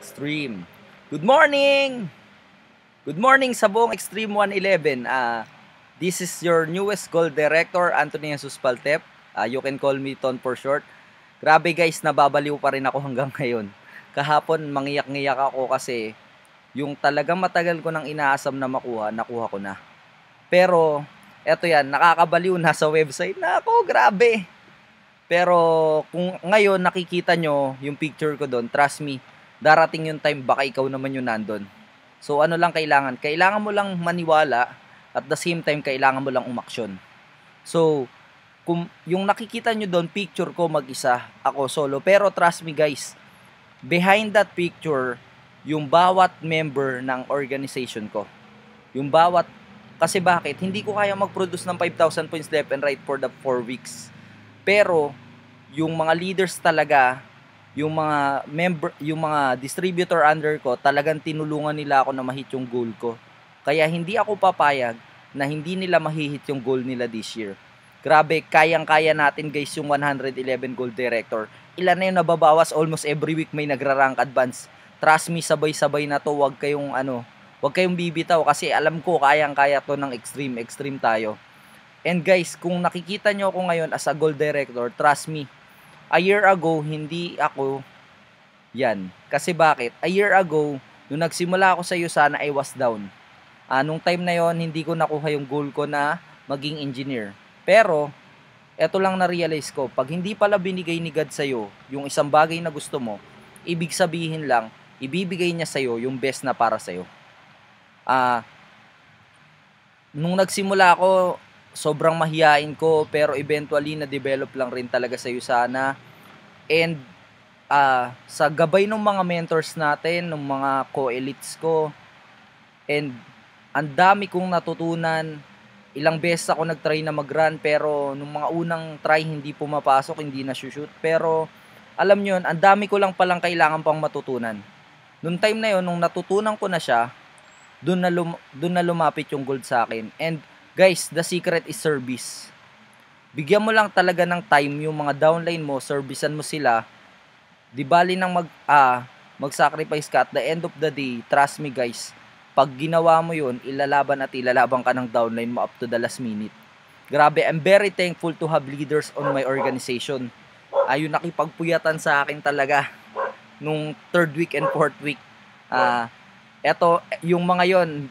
Extreme. Good morning! Good morning sa buong Extreme 111. This is your newest goal director, Anthony Jesus Paltep. You can call me Ton for short. Grabe guys, nababaliw pa rin ako hanggang ngayon. Kahapon, mangiyak-ngiyak ako kasi yung talagang matagal ko nang inaasam na makuha, nakuha ko na. Pero, eto yan, nakakabaliw na sa website na ako, grabe. Pero, kung ngayon nakikita nyo yung picture ko doon, trust me, darating yung time baka ikaw naman yung nandun. So ano lang kailangan? Kailangan mo lang maniwala at the same time kailangan mo lang umaksyon. So kung yung nakikita nyo doon picture ko mag-isa, ako solo, pero trust me guys, behind that picture yung bawat member ng organization ko. Yung bawat kasi bakit? Hindi ko kaya mag-produce ng 5,000 points left and right for the 4 weeks. Pero yung mga leaders talaga, yung mga member, yung mga distributor under ko, talagang tinulungan nila ako na ma-hit yung goal ko. Kaya hindi ako papayag na hindi nila ma-hit yung goal nila this year. Grabe, kayang-kaya natin guys yung 111 goal director. Ilan na yung nababawas, almost every week may nagra-rank advance. Trust me, sabay-sabay na to, wag kayong bibitaw kasi alam ko kayang-kaya to ng extreme tayo. And guys, kung nakikita nyo ako ngayon as a goal director, trust me, a year ago, hindi ako yan. Kasi bakit? A year ago, nung nagsimula ako sa USANA, I was down. Nung time na yon hindi ko nakuha yung goal ko na maging engineer. Pero, eto lang na-realize ko, pag hindi pala binigay ni God sa'yo yung isang bagay na gusto mo, ibig sabihin lang, ibibigay niya sa'yo yung best na para sa'yo. Nung nagsimula ako, sobrang mahiyain ko, pero eventually na-develop lang rin talaga sa USANA. And sa gabay ng mga mentors natin, ng mga co-elites ko, and ang dami kong natutunan. Ilang beses ako nag-try na mag-run, pero nung mga unang try hindi pumapasok, hindi na shoot. Pero alam nyo yun, ang dami ko lang palang kailangan pang matutunan. Nung time na yun, nung natutunan ko na siya, doon na lumapit yung gold sa akin. And guys, the secret is service. Bigyan mo lang talaga ng time yung mga downline mo, servicean mo sila. Di bali nang mag-sacrifice ka at the end of the day, trust me guys, pag ginawa mo yun, ilalaban ka ng downline mo up to the last minute. Grabe, I'm very thankful to have leaders on my organization. Ayun, nakipagpuyatan sa akin talaga nung 3rd week and 4th week. Eto, yung mga yon,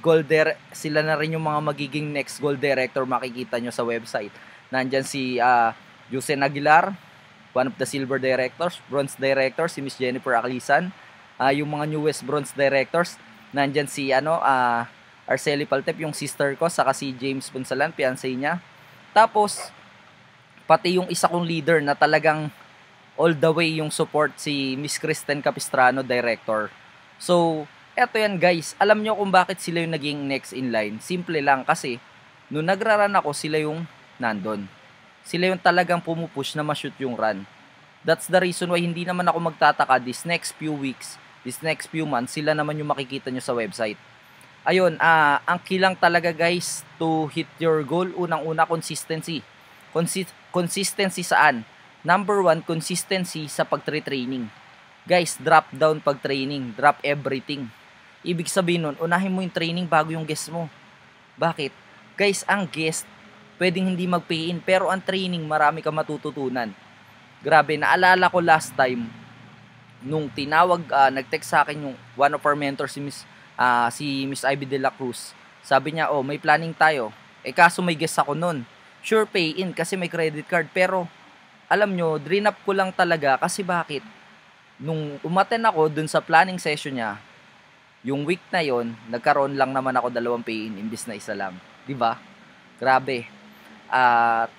sila na rin yung mga magiging next goal director, makikita nyo sa website. Nandyan si Jusen Aguilar, one of the silver directors. Bronze director, si Miss Jennifer Aclisan. Yung mga newest bronze directors, nandyan si Arceli Paltep, yung sister ko, saka si James Punsalan, fiancé niya. Tapos, pati yung isa kong leader na talagang all the way yung support, si Miss Kristen Capistrano, director. So, eto yan guys, alam nyo kung bakit sila yung naging next in line. Simple lang kasi, nung nagraran ako, sila yung nandun. Sila yung talagang pumupush na ma-shoot yung run. That's the reason why hindi naman ako magtataka this next few weeks, this next few months, sila naman yung makikita nyo sa website. Ayun, ang kilang talaga guys to hit your goal, unang-una, consistency. Consistency saan? Number 1, consistency sa pag-training. Guys, drop down pag-training, drop everything. Ibig sabihin nun, unahin mo yung training bago yung guest mo. Bakit? Guys, ang guest, pwedeng hindi mag-pay in, pero ang training, marami ka matututunan. Grabe, naalala ko last time, nung nag-text sa akin yung one of our mentors, si Miss Ivy De La Cruz. Sabi niya, may planning tayo. Kaso may guest ako nun. Sure, pay in kasi may credit card. Pero, alam nyo, drain up ko lang talaga kasi bakit? Nung umaten ako dun sa planning session niya, yung week na yon, nagkaroon lang naman ako 2 pay-in imbis na 1 lang. 'Di ba? Grabe.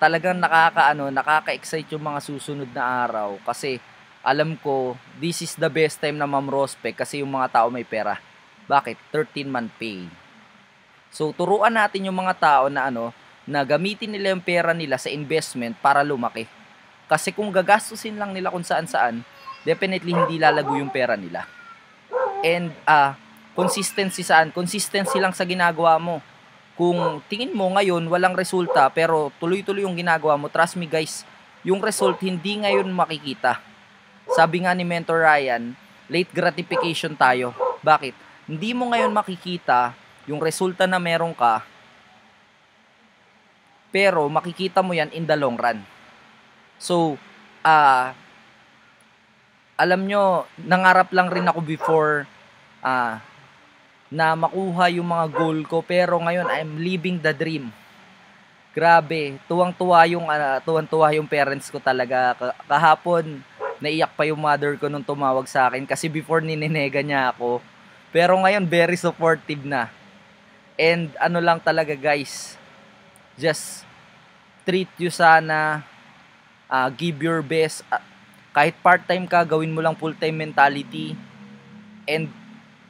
Talagang nakaka-excite yung mga susunod na araw kasi alam ko this is the best time na ma-prospect kasi yung mga tao may pera. Bakit? 13-month pay. So turuan natin yung mga tao na na gamitin nila yung pera nila sa investment para lumaki. Kasi kung gagastusin lang nila kung saan-saan, definitely hindi lalago yung pera nila. And consistency saan? Consistency lang sa ginagawa mo. Kung tingin mo ngayon walang resulta pero tuloy-tuloy yung ginagawa mo, trust me guys, yung result hindi ngayon makikita. Sabi nga ni Mentor Ryan, late gratification tayo. Bakit? Hindi mo ngayon makikita yung resulta na meron ka, pero makikita mo yan in the long run. So, alam nyo, nangarap lang rin ako before na makuha yung mga goal ko, pero ngayon I'm living the dream. Grabe, tuwang-tuwa yung parents ko talaga. Kahapon, naiyak pa yung mother ko nung tumawag sa akin kasi before nininega niya ako. Pero ngayon, very supportive na. And ano lang talaga guys, just treat you sana, give your best. Kahit part-time ka, gawin mo lang full-time mentality and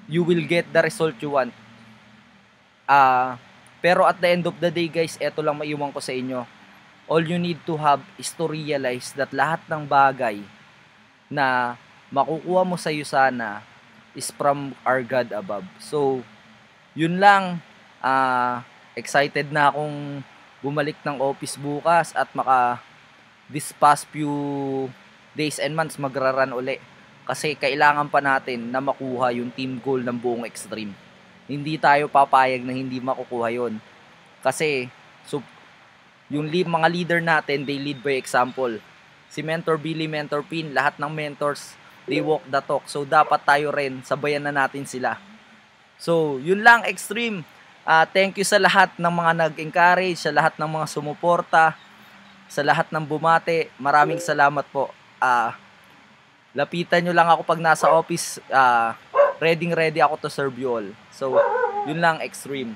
you will get the result you want. Pero at the end of the day guys, eto lang maiwan ko sa inyo. All you need to have is to realize that lahat ng bagay na makukuha mo sa iyo sana is from our God above. So, yun lang. Excited na akong bumalik ng office bukas at this past few days and months magra-run uli. Kasi kailangan pa natin na makuha yung team goal ng buong Extreme. Hindi tayo papayag na hindi makukuha yon. Kasi yung mga leader natin, they lead by example. Si Mentor Billy, Mentor Pin, lahat ng mentors, they walk the talk. So dapat tayo rin, sabayan na natin sila. So yun lang Extreme. Thank you sa lahat ng mga nag-encourage, sa lahat ng mga sumuporta, sa lahat ng bumate. Maraming salamat po. Lapitan nyo lang ako pag nasa office. Ready ako to serve you all. So, yun lang Extreme.